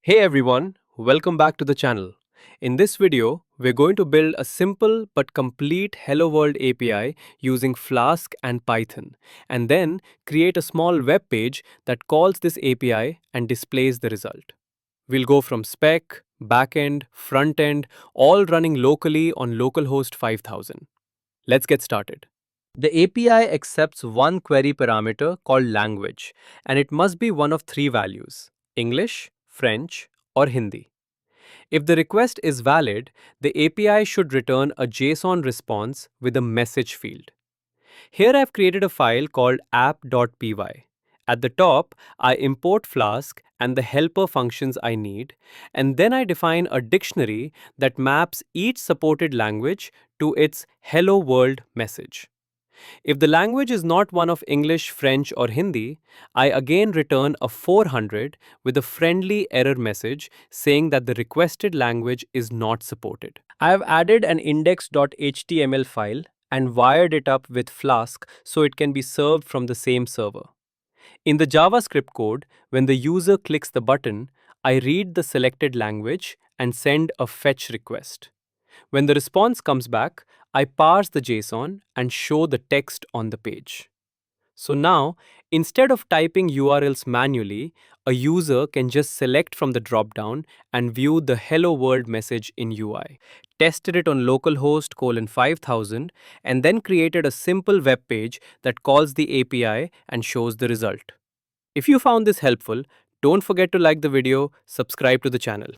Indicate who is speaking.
Speaker 1: Hey everyone, welcome back to the channel. In this video, we're going to build a simple but complete Hello World API using Flask and Python, and then create a small web page that calls this API and displays the result. We'll go from spec, backend, frontend, all running locally on localhost 5000. Let's get started. The API accepts one query parameter called language, and it must be one of three values: English, French, or Hindi. If the request is valid, the API should return a JSON response with a message field. Here I've created a file called app.py. At the top, I import Flask and the helper functions I need, and then I define a dictionary that maps each supported language to its Hello World message. If the language is not one of English, French, or Hindi, I again return a 400 with a friendly error message saying that the requested language is not supported. I have added an index.html file and wired it up with Flask so it can be served from the same server. In the JavaScript code, when the user clicks the button, I read the selected language and send a fetch request. When the response comes back, I parse the JSON and show the text on the page. So now, instead of typing URLs manually, a user can just select from the dropdown and view the Hello World message in UI. Tested it on localhost 5000 and then created a simple web page that calls the API and shows the result. If you found this helpful, don't forget to like the video, subscribe to the channel.